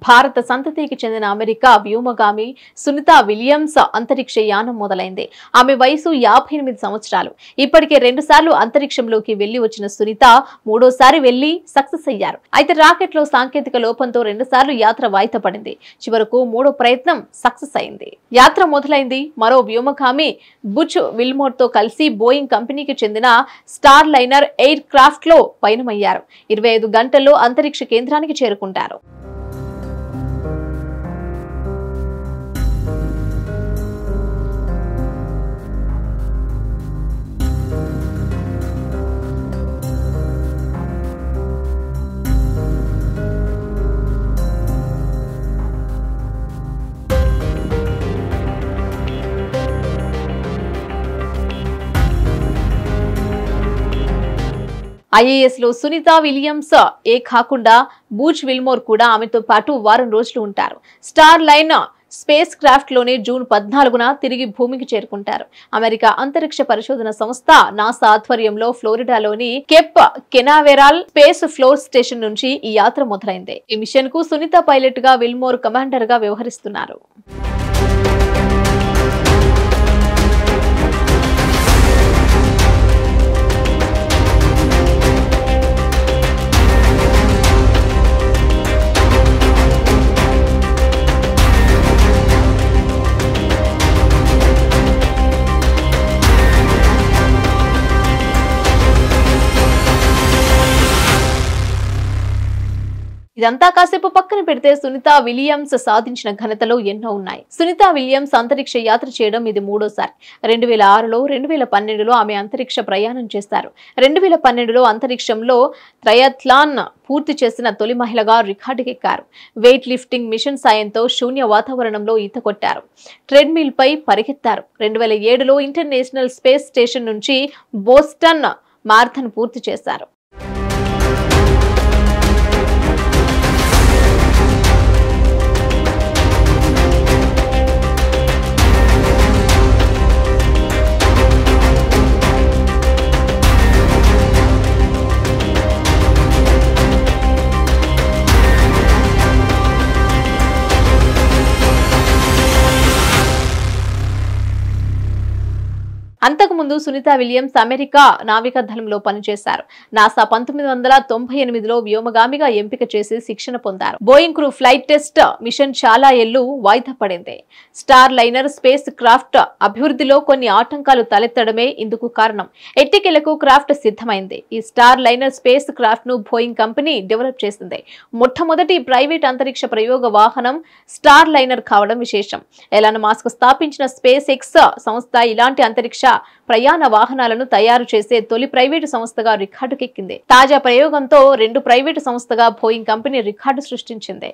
భారత సంతతికి చెందిన అమెరికా వ్యోమగామి సునీత విలియమ్స్ అంతరిక్ష యానం మొదలైంది. ఆమె వయసు 58 సంవత్సరాలు. ఇప్పటికే 2 సార్లు అంతరిక్షంలోకి వెళ్లి వచ్చిన సునీత మూడోసారి వెళ్లి సక్సెస్ అయ్యారు. అయితే రాకెట్ లో సాంకేతిక లోపంతో 2 సార్లు యాత్ర వాయిదా పడింది. చివరకు మూడో ప్రయత్నం సక్సెస్ అయింది. యాత్ర మొదలైంది. మరో వ్యోమగామి బుచ్ విల్మోర్ తో కలిసి బోయింగ్ కంపెనీకి చెందిన స్టార్ లైనర్ ఎయిర్ క్రాఫ్ట్ లో పయనమయ్యారు. 25 గంటల్లో అంతరిక్ష కేంద్రానికి చేరుకుంటారు. ఐఏఎస్ లో సునీత విలియమ్స్ కాకుండా బూచ్ విల్మోర్ కూడా ఆమెతో పాటు వారం రోజులు ఉంటారు. స్టార్ లైన్ స్పేస్ క్రాఫ్ట్ లోనే జూన్ 14న తిరిగి భూమికి చేరుకుంటారు. అమెరికా అంతరిక్ష పరిశోధన సంస్థ నాసా ఆధ్వర్యంలో ఫ్లోరిడాలోని కేప్ కెనావెరాల్ స్పేస్ ఫ్లోర్ స్టేషన్ నుంచి ఈ యాత్ర మొదలైంది. ఈ మిషన్ కు సునీత పైలట్ గా, విల్మోర్ కమాండర్ గా వ్యవహరిస్తున్నారు. ఇదంతా కాసేపు పక్కన పెడితే సునీత విలియమ్స్ సాధించిన ఘనతలో ఎన్నో ఉన్నాయి. సునీత విలియమ్స్ అంతరిక్ష యాత్ర చేయడం ఇది మూడోసారి. 2006లో 2012లో ఆమె అంతరిక్ష ప్రయాణం చేశారు. 2012లో అంతరిక్షంలో ట్రయథ్లాన్ పూర్తి చేసిన తొలి మహిళగా రికార్డుకెక్కారు. వెయిట్ లిఫ్టింగ్ మిషన్ సాయంతో శూన్య వాతావరణంలో ఈత కొట్టారు. ట్రెడ్మిల్ పై పరిగెత్తారు. 2007లో ఇంటర్నేషనల్ స్పేస్ స్టేషన్ నుంచి బోస్టన్ మారథాన్ పూర్తి చేశారు. అంతకుముందు సునీత విలియమ్స్ అమెరికా నావికా దళంలో పనిచేశారు. నాసా 1998లో వ్యోమగామిగా ఎంపిక చేసి శిక్షణ పొందారు. Boeing crew flight test mission చాలా ఏళ్లు వాయిదా పడింది. స్టార్ లైనర్ స్పేస్ క్రాఫ్ట్ అభివృద్ధిలో కొన్ని ఆటంకాలు తలెత్తడమే ఇందుకు కారణం. ఎట్టికెలకు క్రాఫ్ట్ సిద్ధమైంది. ఈ స్టార్ లైనర్ స్పేస్ క్రాఫ్ట్ ను బోయింగ్ కంపెనీ డెవలప్ చేసింది. మొట్టమొదటి ప్రైవేట్ అంతరిక్ష ప్రయోగ వాహనం స్టార్ లైనర్ కావడం విశేషం. ఎలాన్ మస్క్ స్థాపించిన స్పేస్ ఎక్స్ సంస్థ ఇలాంటి అంతరిక్ష ప్రయాణ వాహనాలను తయారు చేసే తొలి ప్రైవేటు సంస్థగా రికార్డుకెక్కింది. తాజా ప్రయోగంతో 2 ప్రైవేటు సంస్థగా బోయింగ్ కంపెనీ రికార్డు సృష్టించింది.